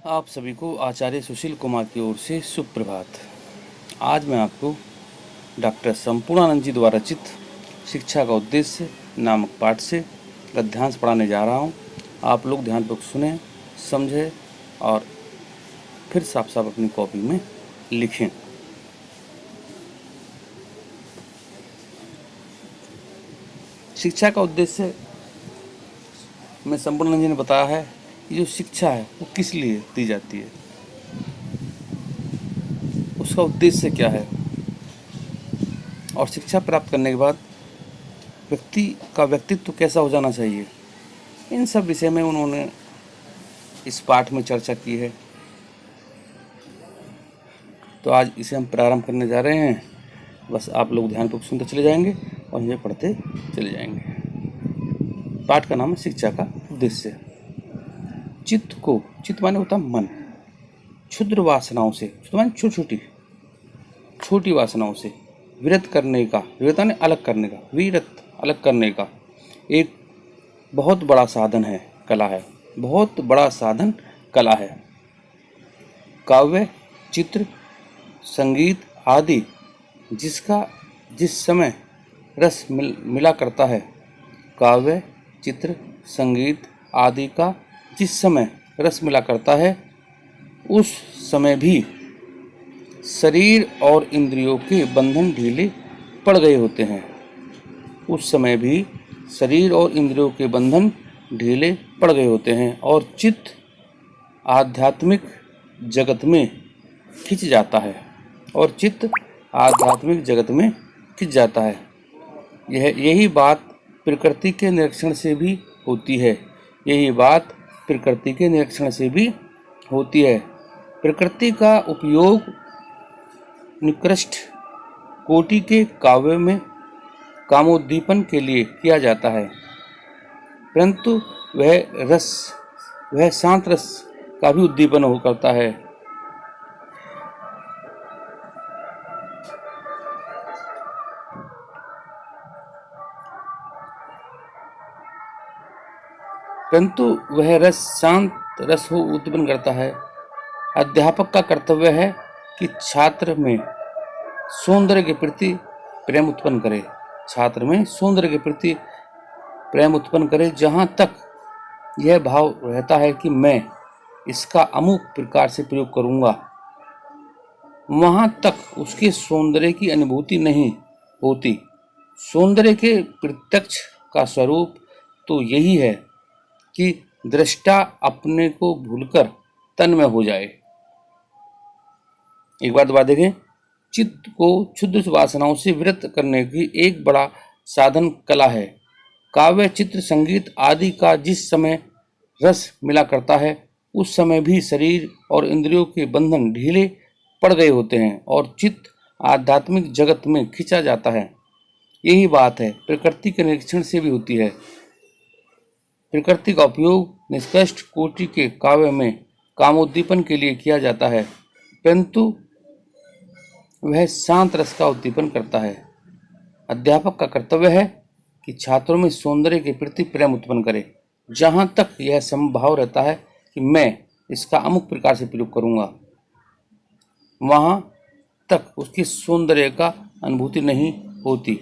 आप सभी को आचार्य सुशील कुमार की ओर से सुप्रभात। आज मैं आपको डॉक्टर संपूर्णानंद जी द्वारा रचित शिक्षा का उद्देश्य नामक पाठ से गद्यांश पढ़ाने जा रहा हूँ। आप लोग ध्यानपूर्वक सुने, समझें और फिर साफ साफ अपनी कॉपी में लिखें। शिक्षा का उद्देश्य में संपूर्णानंद जी ने बताया है कि जो शिक्षा है वो किस लिए दी जाती है, उसका उद्देश्य क्या है और शिक्षा प्राप्त करने के बाद व्यक्ति का व्यक्तित्व कैसा हो जाना चाहिए। इन सब विषय में उन्होंने इस पाठ में चर्चा की है। तो आज इसे हम प्रारंभ करने जा रहे हैं। बस आप लोग ध्यानपूर्वक सुनते चले जाएंगे और हमें पढ़ते चले जाएंगे। पाठ का नाम है शिक्षा का उद्देश्य। चित्त माने होता मन, क्षुद्र वासनाओं से, छोटी छोटी वासनाओं से विरत करने का, विरत माने अलग करने का, विरत अलग करने का एक बहुत बड़ा साधन है, कला है, बहुत बड़ा साधन कला है। काव्य, चित्र, संगीत आदि जिसका जिस समय रस मिला करता है, काव्य, चित्र, संगीत आदि का जिस समय रस मिला करता है, उस समय भी शरीर और इंद्रियों के बंधन ढीले पड़ गए होते हैं। उस समय भी शरीर और इंद्रियों के बंधन ढीले पड़ गए होते हैं और चित्त आध्यात्मिक जगत में खिंच जाता है यही बात प्रकृति के निरीक्षण से भी होती है। प्रकृति का उपयोग निकृष्ट कोटि के काव्य में कामोद्दीपन के लिए किया जाता है, परंतु वह शांत रस का भी उद्दीपन हो करता है। उत्पन्न करता है। अध्यापक का कर्तव्य है कि छात्र में सौंदर्य के प्रति प्रेम उत्पन्न करे, जहाँ तक यह भाव रहता है कि मैं इसका अमुक प्रकार से प्रयोग करूँगा, वहाँ तक उसके सौंदर्य की अनुभूति नहीं होती। सौंदर्य के प्रत्यक्ष का स्वरूप तो यही है कि दृष्टा अपने को भूलकर तन्मय हो जाए। एक बार दोबारा देखें। चित्त को क्षुद्र वासनाओं से विरत करने की एक बड़ा साधन कला है। काव्य, चित्र, संगीत आदि का जिस समय रस मिला करता है, उस समय भी शरीर और इंद्रियों के बंधन ढीले पड़ गए होते हैं और चित्त आध्यात्मिक जगत में खिंचा जाता है। यही बात है प्रकृति के निरीक्षण से भी होती है। प्रकृति का उपयोग निकृष्ट कोटि के काव्य में कामोद्दीपन के लिए किया जाता है, परंतु वह शांत रस का उद्दीपन करता है। अध्यापक का कर्तव्य है कि छात्रों में सौंदर्य के प्रति प्रेम उत्पन्न करे, जहाँ तक यह संभाव रहता है कि मैं इसका अमुक प्रकार से प्रयोग करूँगा, वहाँ तक उसकी सौंदर्य का अनुभूति नहीं होती।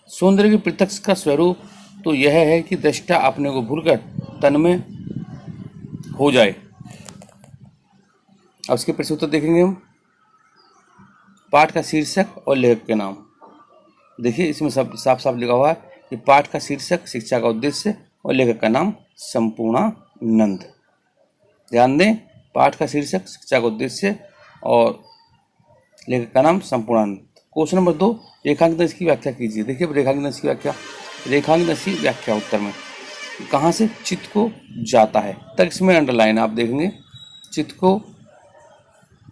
सौंदर्य के प्रत्यक्ष का स्वरूप तो यह है कि दृष्टा अपने को भूलकर तन्मय हो जाए। अब इसके प्रश्नोत्तर देखेंगे हम। पाठ का शीर्षक और लेखक के नाम। देखिए इसमें सब साफ साफ लिखा हुआ है कि पाठ का शीर्षक शिक्षा का उद्देश्य और लेखक का नाम संपूर्णानंद। ध्यान दें, पाठ का शीर्षक शिक्षा का उद्देश्य और लेखक का नाम संपूर्णानंद। क्वेश्चन नंबर 2, रेखांकन की व्याख्या कीजिए। देखिए रेखांकन की व्याख्या उत्तर में कहाँ से चित्त को जाता है तक, इसमें अंडरलाइन आप देखेंगे, चित्त को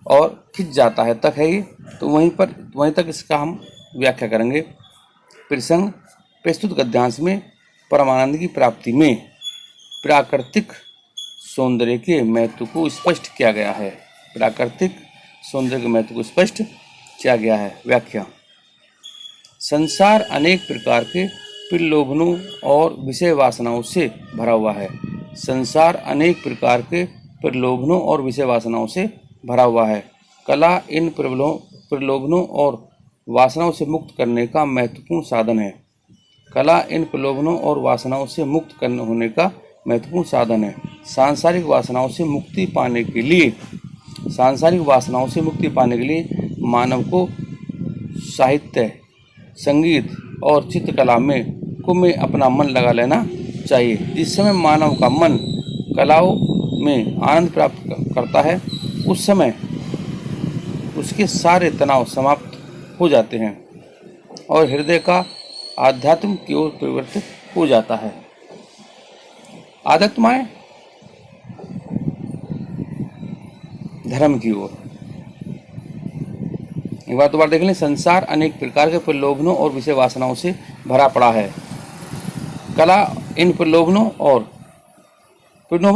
और खिंच जाता है तक है ये, तो वहीं तक इसका हम व्याख्या करेंगे। प्रसंग प्रस्तुत गद्यांश में परमानंद की प्राप्ति में प्राकृतिक सौंदर्य के महत्व को स्पष्ट किया गया है। व्याख्या। संसार अनेक प्रकार के प्रलोभनों और विषय वासनाओं से भरा हुआ है। संसार अनेक प्रकार के प्रलोभनों और विषय वासनाओं से भरा हुआ है। कला इन प्रलोभनों और वासनाओं से मुक्त करने का महत्वपूर्ण साधन है। कला इन प्रलोभनों और वासनाओं से मुक्त होने का महत्वपूर्ण साधन है। सांसारिक वासनाओं से मुक्ति पाने के लिए मानव को साहित्य, संगीत और चित्रकला में अपना मन लगा लेना चाहिए। जिस समय मानव का मन कलाओं में आनंद प्राप्त करता है, उस समय उसके सारे तनाव समाप्त हो जाते हैं और हृदय का आध्यात्म की ओर परिवर्तित हो जाता है। आध्यात्म माने धर्म की ओर। एक बार दोबारा देख लें। संसार अनेक प्रकार के प्रलोभनों और विषय वासनाओं से भरा पड़ा है। कला इन प्रलोभन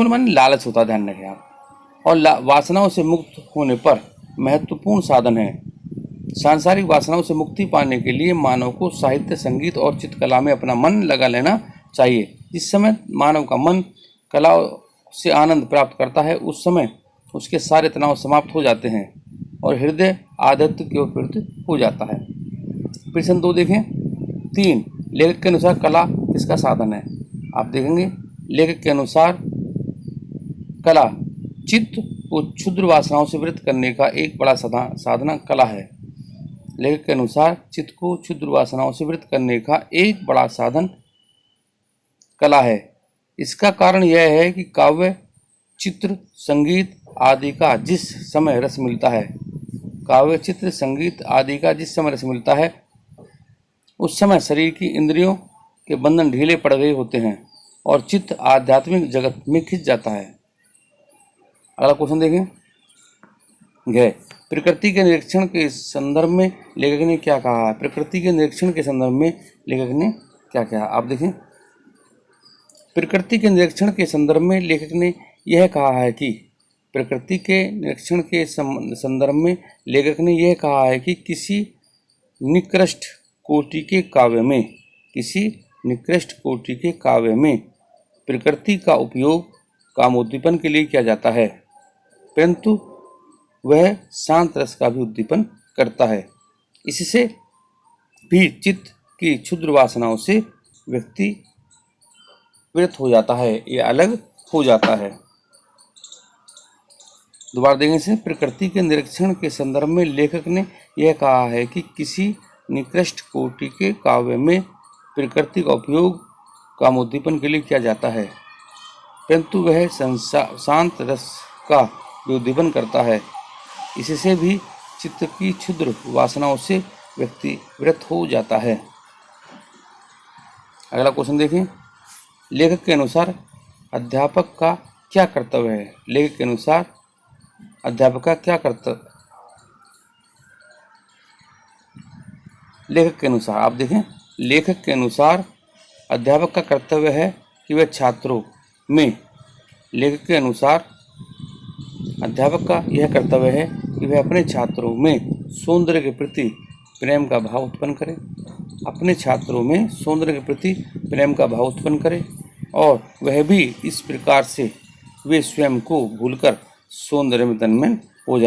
माने लालच होता है, ध्यान रखें आप, और वासनाओं से मुक्त होने पर महत्वपूर्ण साधन है। सांसारिक वासनाओं से मुक्ति पाने के लिए मानव को साहित्य, संगीत और चित्रकला में अपना मन लगा लेना चाहिए। जिस समय मानव का मन कला से आनंद प्राप्त करता है, उस समय उसके सारे तनाव समाप्त हो जाते हैं और हृदय आध्यात्म की ओर प्रवृत्त हो जाता है। प्रश्न 2 देखें। 3, लेखक के अनुसार कला किसका साधन है? आप देखेंगे लेखक के अनुसार कला चित्त को क्षुद्र वासनाओं से वृत करने का एक बड़ा साधना कला है। लेखक के अनुसार चित्त को क्षुद्र वासनाओं से वृत करने का एक बड़ा साधन कला है। इसका कारण यह है कि काव्य, चित्र, संगीत आदि का जिस समय रस मिलता है, उस समय शरीर की इंद्रियों के बंधन ढीले पड़ गए होते हैं और चित्त आध्यात्मिक जगत में खिंच जाता है। अगला क्वेश्चन देखें। प्रकृति के निरीक्षण के संदर्भ में लेखक ने क्या कहा है? प्रकृति के निरीक्षण के संदर्भ में लेखक ने क्या कहा? आप देखें। प्रकृति के निरीक्षण के संदर्भ में लेखक ने यह कहा है कि प्रकृति के निरीक्षण के संदर्भ में लेखक ने यह कहा है कि किसी निकृष्ट कोटि के काव्य में प्रकृति का उपयोग कामोद्दीपन के लिए किया जाता है, परंतु वह शांत रस का भी उद्दीपन करता है। इससे भी चित्त की क्षुद्र वासनाओं से व्यक्ति विरत हो जाता है, ये अलग हो जाता है। दोबारा देखें इसे। प्रकृति के निरीक्षण के संदर्भ में लेखक ने यह कहा है कि किसी निकृष्ट कोटि के काव्य में प्रकृति का उपयोग कामोद्दीपन के लिए किया जाता है, परंतु वह शांत रस का भी उद्दीपन करता है। इससे भी चित्त की क्षुद्र वासनाओं से व्यक्ति विरत हो जाता है। अगला क्वेश्चन देखें। लेखक के अनुसार अध्यापक का क्या कर्तव्य है? लेखक के अनुसार अध्यापक का क्या कर्तव्य? लेखक के अनुसार आप देखें। लेखक के अनुसार अध्यापक का कर्तव्य है कि वह छात्रों में लेखक के अनुसार अध्यापक का यह कर्तव्य है कि वह अपने छात्रों में सौंदर्य के प्रति प्रेम का भाव उत्पन्न करे, और वह भी इस प्रकार से वे स्वयं को भूलकर सौंदर्य में तन्मय हो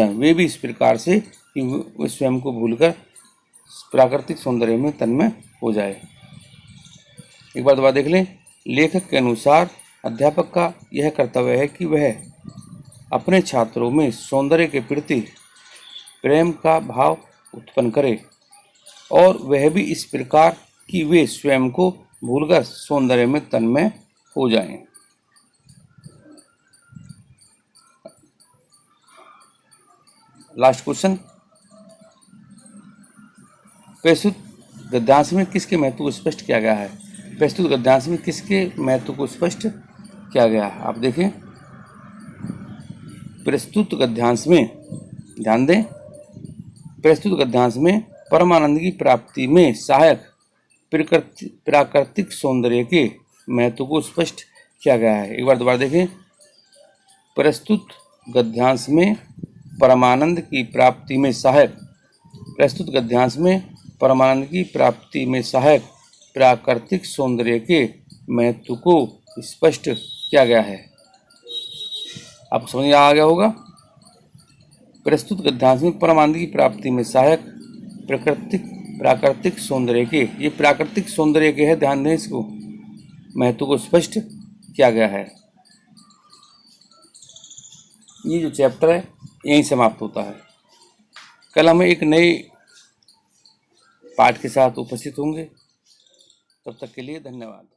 प्राकृतिक सौंदर्य में तन्मय हो जाए। एक बार दोबारा देख लें। लेखक के अनुसार अध्यापक का यह कर्तव्य है कि वह अपने छात्रों में सौंदर्य के प्रति प्रेम का भाव उत्पन्न करे, और वह भी इस प्रकार कि वे स्वयं को भूलकर सौंदर्य में तन्मय हो जाएं। Last question. प्रस्तुत गद्यांश में किसके महत्व को स्पष्ट किया गया है? प्रस्तुत गद्यांश में किसके महत्व को स्पष्ट किया गया है? आप देखें। प्रस्तुत गद्यांश में ध्यान दें। प्रस्तुत गद्यांश में परमानंद की प्राप्ति में सहायक प्राकृतिक सौंदर्य के महत्व को स्पष्ट किया गया है। एक बार दोबारा देखें। प्रस्तुत गद्यांश में परमानंद की प्राप्ति में सहायक प्राकृतिक सौंदर्य के महत्व को स्पष्ट किया गया है। आपको समझ आ गया होगा। प्रस्तुत गद्यांश में परमानंद की प्राप्ति में सहायक प्राकृतिक सौंदर्य के, ये प्राकृतिक सौंदर्य के है, ध्यान दें इसको, महत्व को स्पष्ट किया गया है। ये जो चैप्टर है यहीं समाप्त होता है। कल हम एक नए पाठ के साथ उपस्थित होंगे। तब तक के लिए धन्यवाद।